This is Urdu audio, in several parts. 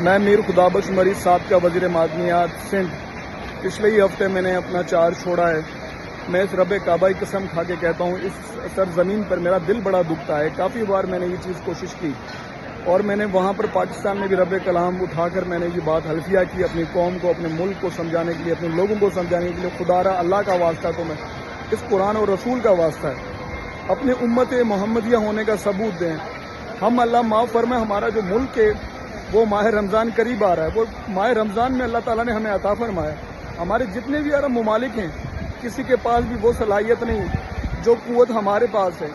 میں میر خدا بخش مریض صاحب کا وزیر معدنیات سندھ پچھلے ہی ہفتے میں نے اپنا چارج چھوڑا ہے۔ میں اس رب کعبہ کی قسم کھا کے کہتا ہوں، اس سرزمین پر میرا دل بڑا دکھتا ہے۔ کافی بار میں نے یہ چیز کوشش کی اور میں نے وہاں پر پاکستان میں بھی رب کلام اٹھا کر میں نے یہ بات حلفیہ کی اپنی قوم کو، اپنے ملک کو سمجھانے کے لیے، اپنے لوگوں کو سمجھانے کے لیے۔ خدا را اللہ کا واسطہ تو میں اس قرآن اور رسول کا واسطہ ہے، اپنے امت محمدیہ ہونے کا ثبوت دیں۔ ہم اللہ معاف فرمائے، ہمارا جو ملک ہے وہ ماہ رمضان قریب آ رہا ہے، وہ ماہ رمضان میں اللہ تعالیٰ نے ہمیں عطا فرمایا۔ ہمارے جتنے بھی عرب ممالک ہیں، کسی کے پاس بھی وہ صلاحیت نہیں جو قوت ہمارے پاس ہے۔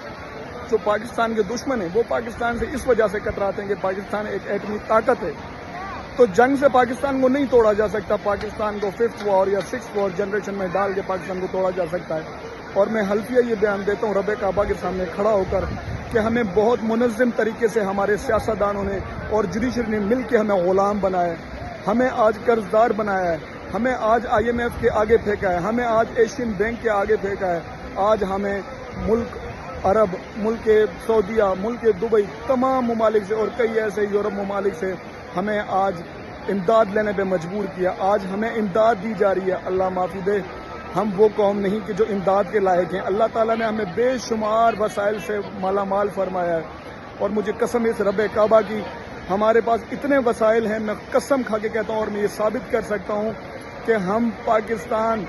جو پاکستان کے دشمن ہیں وہ پاکستان سے اس وجہ سے کتراتے ہیں کہ پاکستان ایک ایٹمی طاقت ہے، تو جنگ سے پاکستان کو نہیں توڑا جا سکتا۔ پاکستان کو 5th وار یا 6th وار جنریشن میں ڈال کے پاکستان کو توڑا جا سکتا ہے۔ اور میں حلفیہ یہ بیان دیتا ہوں رب کعبہ کے سامنے کھڑا ہو کر کہ ہمیں بہت منظم طریقے سے ہمارے سیاستدانوں نے اور جوڈیشری نے مل کے ہمیں غلام بنایا ہے، ہمیں آج قرض دار بنایا ہے، ہمیں آج IMF کے آگے پھینکا ہے، ہمیں آج ایشین بینک کے آگے پھینکا ہے۔ آج ہمیں ملک عرب، ملک سعودیہ، ملک دبئی، تمام ممالک سے اور کئی ایسے یورپ ممالک سے ہمیں آج امداد لینے پہ مجبور کیا۔ آج ہمیں امداد دی جا رہی ہے۔ اللہ معافی دے، ہم وہ قوم نہیں کہ جو امداد کے لائق ہیں۔ اللہ تعالیٰ نے ہمیں بے شمار وسائل سے مالا مال فرمایا ہے، اور مجھے قسم اس رب کعبہ کی ہمارے پاس اتنے وسائل ہیں، میں قسم کھا کے کہتا ہوں اور میں یہ ثابت کر سکتا ہوں کہ ہم پاکستان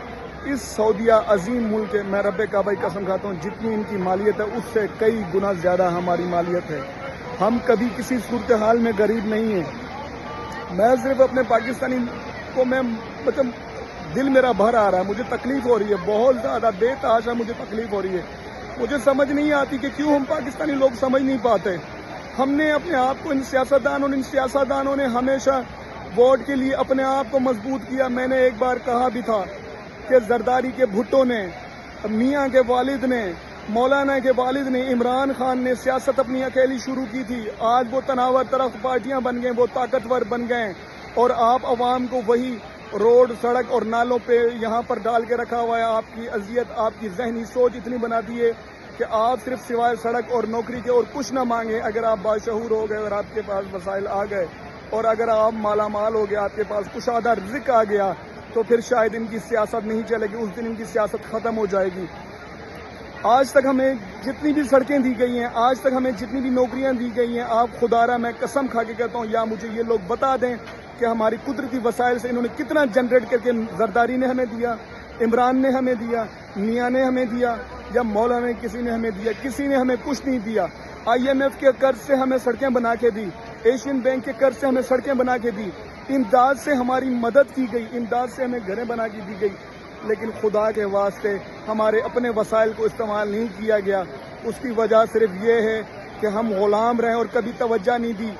اس سعودیہ عظیم ملک ہے، میں رب کعبہ کی قسم کھاتا ہوں، جتنی ان کی مالیت ہے اس سے کئی گنا زیادہ ہماری مالیت ہے۔ ہم کبھی کسی صورتحال میں غریب نہیں ہیں۔ میں صرف اپنے پاکستانی کو مطلب دل میرا بھر آ رہا ہے، مجھے تکلیف ہو رہی ہے، بہت زیادہ بے تحاشا مجھے تکلیف ہو رہی ہے۔ مجھے سمجھ نہیں آتی کہ کیوں ہم پاکستانی لوگ سمجھ نہیں پاتے۔ ہم نے اپنے آپ کو ان سیاستدانوں نے ہمیشہ ووٹ کے لیے اپنے آپ کو مضبوط کیا۔ میں نے ایک بار کہا بھی تھا کہ زرداری کے بھٹو نے، میاں کے والد نے، مولانا کے والد نے، عمران خان نے سیاست اپنی اکیلی شروع کی تھی۔ آج وہ تناور طرف پارٹیاں بن گئے، وہ طاقتور بن گئے، اور آپ عوام کو وہی روڈ، سڑک اور نالوں پہ یہاں پر ڈال کے رکھا ہوا ہے۔ آپ کی اذیت، آپ کی ذہنی سوچ اتنی بنا دی ہے کہ آپ صرف سوائے سڑک اور نوکری کے اور کچھ نہ مانگیں۔ اگر آپ باشعور ہو گئے، اگر آپ کے پاس وسائل آ گئے، اور اگر آپ مالا مال ہو گئے، آپ کے پاس کشادہ رزق آ گیا، تو پھر شاید ان کی سیاست نہیں چلے گی، اس دن ان کی سیاست ختم ہو جائے گی۔ آج تک ہمیں جتنی بھی سڑکیں دی گئی ہیں، آج تک ہمیں جتنی بھی نوکریاں دی گئی ہیں، آپ خدا را میں قسم کھا کے کہتا ہوں، یا مجھے یہ لوگ بتا دیں کہ ہماری قدرتی وسائل سے انہوں نے کتنا جنریٹ کر کے زرداری نے ہمیں دیا، عمران نے ہمیں دیا، میاں نے ہمیں دیا، یا مولانا نے کسی نے ہمیں دیا؟ کسی نے ہمیں کچھ نہیں دیا۔ IMF کے قرض سے ہمیں سڑکیں بنا کے دی، ایشین بینک کے قرض سے ہمیں سڑکیں بنا کے دی، امداد سے ہماری مدد کی گئی، امداد سے ہمیں گھریں بنا کے دی گئی، لیکن خدا کے واسطے ہمارے اپنے وسائل کو استعمال نہیں کیا گیا۔ اس کی وجہ صرف یہ ہے کہ ہم غلام رہے اور کبھی توجہ نہیں دی۔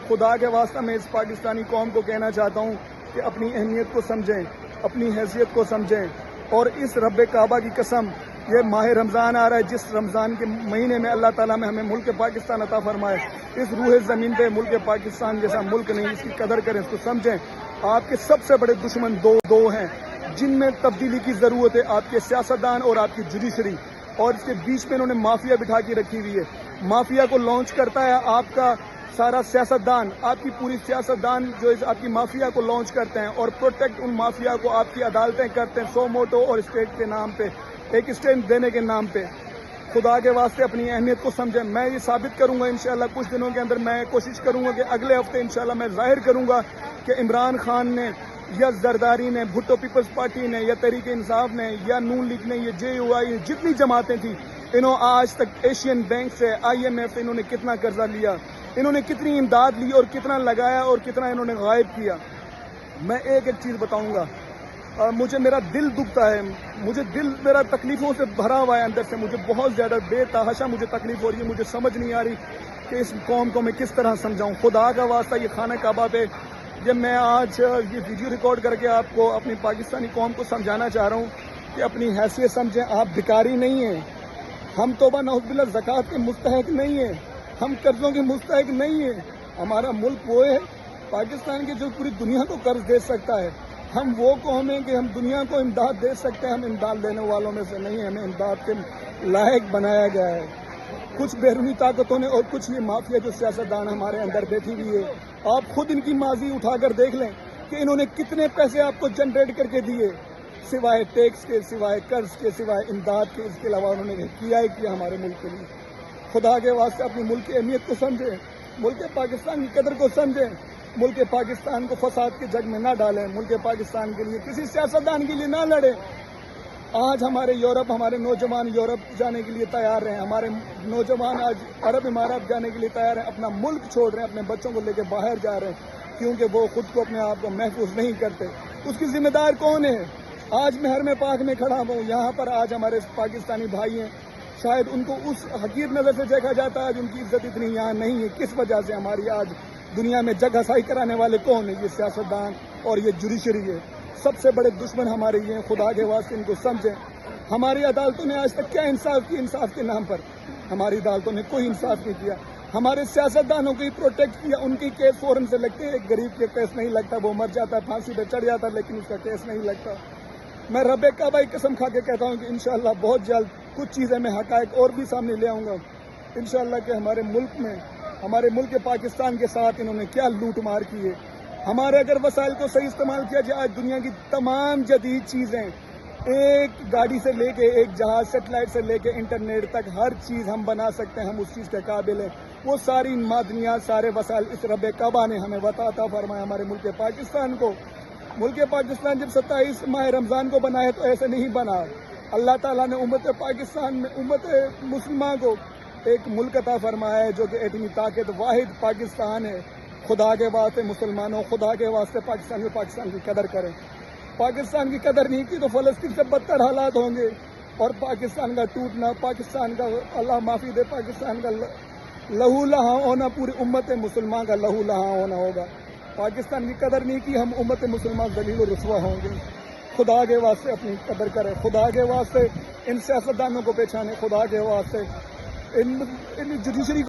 خدا کے واسطہ میں اس پاکستانی قوم کو کہنا چاہتا ہوں کہ اپنی اہمیت کو سمجھیں، اپنی حیثیت کو سمجھیں، اور اس رب کعبہ کی قسم، یہ ماہ رمضان آ رہا ہے، جس رمضان کے مہینے میں اللہ تعالیٰ میں ہمیں ملک پاکستان عطا فرمائے، اس روح زمین پہ ملک پاکستان جیسا ملک نہیں، اس کی قدر کریں، اس کو سمجھیں۔ آپ کے سب سے بڑے دشمن دو ہیں جن میں تبدیلی کی ضرورت ہے، آپ کے سیاستدان اور آپ کی جوڈیشری، اور اس کے بیچ میں انہوں نے مافیا بٹھا کے رکھی ہوئی ہے۔ مافیا کو لانچ کرتا ہے آپ کا سارا سیاستدان، آپ کی پوری سیاستدان جو آپ کی مافیا کو لانچ کرتے ہیں، اور پروٹیکٹ ان مافیا کو آپ کی عدالتیں کرتے ہیں، سو موٹو اور اسٹیٹ کے نام پہ، ایک اسٹیٹ دینے کے نام پہ۔ خدا کے واسطے اپنی اہمیت کو سمجھیں۔ میں یہ ثابت کروں گا انشاءاللہ کچھ دنوں کے اندر، میں کوشش کروں گا کہ اگلے ہفتے انشاءاللہ میں ظاہر کروں گا کہ عمران خان نے، یا زرداری نے، بھٹو پیپلز پارٹی نے، یا تحریک انصاف نے، یا نون لیگ نے، یہ JUI، جتنی جماعتیں تھیں، انہوں آج تک ایشین بینک سے، IMF سے انہوں نے کتنا قرضہ لیا، انہوں نے کتنی امداد لی، اور کتنا لگایا، اور کتنا انہوں نے غائب کیا۔ میں ایک چیز بتاؤں گا، مجھے میرا دل دکھتا ہے، میرا تکلیفوں سے بھرا ہوا ہے اندر سے، مجھے بہت زیادہ بے تحاشا مجھے تکلیف ہو رہی ہے، مجھے سمجھ نہیں آ رہی کہ اس قوم کو میں کس طرح سمجھاؤں۔ خدا کا واسطہ یہ خانہ کعبہ پہ جب میں آج یہ ویڈیو ریکارڈ کر کے آپ کو، اپنی پاکستانی قوم کو سمجھانا چاہ رہا ہوں کہ اپنی حیثیت سمجھیں، آپ بھکاری نہیں ہیں، ہم توبہ نعوذ باللہ زکوٰۃ کے مستحق نہیں ہیں، ہم قرضوں کے مستحق نہیں ہیں۔ ہمارا ملک وہ ہے پاکستان کے جو پوری دنیا کو قرض دے سکتا ہے۔ ہم وہ قوم ہیں کہ ہم دنیا کو امداد دے سکتے ہیں، ہم امداد دینے والوں میں سے نہیں ہیں، ہمیں امداد کے لائق بنایا گیا ہے کچھ بیرونی طاقتوں نے، اور کچھ یہ مافیا جو سیاستدان ہمارے اندر بیٹھی ہوئی ہے۔ آپ خود ان کی ماضی اٹھا کر دیکھ لیں کہ انہوں نے کتنے پیسے آپ کو جنریٹ کر کے دیے، سوائے ٹیکس کے، سوائے قرض کے، سوائے امداد کے، اس کے علاوہ انہوں نے کیا ہی کیا ہمارے ملک کے لیے۔ خدا کے واسطے اپنے ملک کی اہمیت کو سمجھیں، ملک پاکستان کی قدر کو سمجھیں، ملک پاکستان کو فساد کے جگ میں نہ ڈالیں، ملک پاکستان کے لیے کسی سیاستدان کے لیے نہ لڑیں۔ آج ہمارے نوجوان یورپ جانے کے لیے تیار ہیں، ہمارے نوجوان آج عرب امارات جانے کے لیے تیار ہیں، اپنا ملک چھوڑ رہے ہیں، اپنے بچوں کو لے کے باہر جا رہے ہیں کیونکہ وہ خود کو اپنے آپ کو محفوظ نہیں کرتے۔ اس کی ذمہ دار کون ہے؟ آج میں حرم پاک میں کھڑا ہوں، یہاں پر آج ہمارے پاکستانی بھائی ہیں، شاید ان کو اس حقیر نظر سے دیکھا جاتا ہے، آج ان کی عزت اتنی یہاں نہیں ہے۔ کس وجہ سے؟ ہماری آج دنیا میں جگہ سائی کرانے والے کون ہیں؟ یہ سیاستدان اور یہ جوڈیشری ہے۔ سب سے بڑے دشمن ہمارے یہ ہیں، خدا کے واسطے ان کو سمجھیں۔ ہماری عدالتوں نے آج تک کیا انصاف کی؟ انصاف کے نام پر ہماری عدالتوں نے کوئی انصاف نہیں کیا۔ ہمارے سیاستدانوں کو ہی پروٹیکٹ کیا، ان کی کیس فوراً سے لگتے ہیں، ایک غریب کے کیس نہیں لگتا، وہ مر جاتا ہے، پھانسی پہ چڑھ جاتا ہے، لیکن اس کا کیس نہیں لگتا۔ میں رب کعبہ کی قسم کھا کے کہتا ہوں کہ انشاءاللہ بہت جلد کچھ چیزیں میں حقائق اور بھی سامنے لے آؤں گا انشاءاللہ کہ ہمارے ملک میں، ہمارے ملک پاکستان کے ساتھ انہوں نے کیا لوٹ مار کی ہے۔ ہمارے اگر وسائل کو صحیح استعمال کیا جائے، آج دنیا کی تمام جدید چیزیں، ایک گاڑی سے لے کے ایک جہاز، سیٹلائٹ سے لے کے انٹرنیٹ تک ہر چیز ہم بنا سکتے ہیں، ہم اس چیز کے قابل ہیں۔ وہ ساری معدنیات، سارے وسائل اس رب کعبہ نے ہمیں عطا فرمایا ہمارے ملک پاکستان کو۔ ملک پاکستان جب 27 ماہ رمضان کو بنا ہے تو ایسے نہیں بنا۔ اللہ تعالیٰ نے امت پاکستان میں، امت مسلمہ کو ایک ملک عطا فرمایا ہے جو کہ اتنی طاقت واحد پاکستان ہے۔ خدا کے واسطے مسلمانوں، خدا کے واسطے پاکستان کی قدر کریں۔ پاکستان کی قدر نہیں کی تو فلسطین سے بدتر حالات ہوں گے، اور پاکستان کا ٹوٹنا، پاکستان کا اللہ معافی دے، پاکستان کا لہو لہاں ہونا، پوری امت مسلمان کا لہو لہاں ہونا ہوگا۔ پاکستان کی قدر نہیں کی، ہم امت مسلمان ذلیل و رسوا ہوں گے۔ خدا کے واسطے اپنی قدر کریں، خدا کے واسطے ان سیاستدانوں کو پہچانے، خدا کے واسطے ان جوڈیشری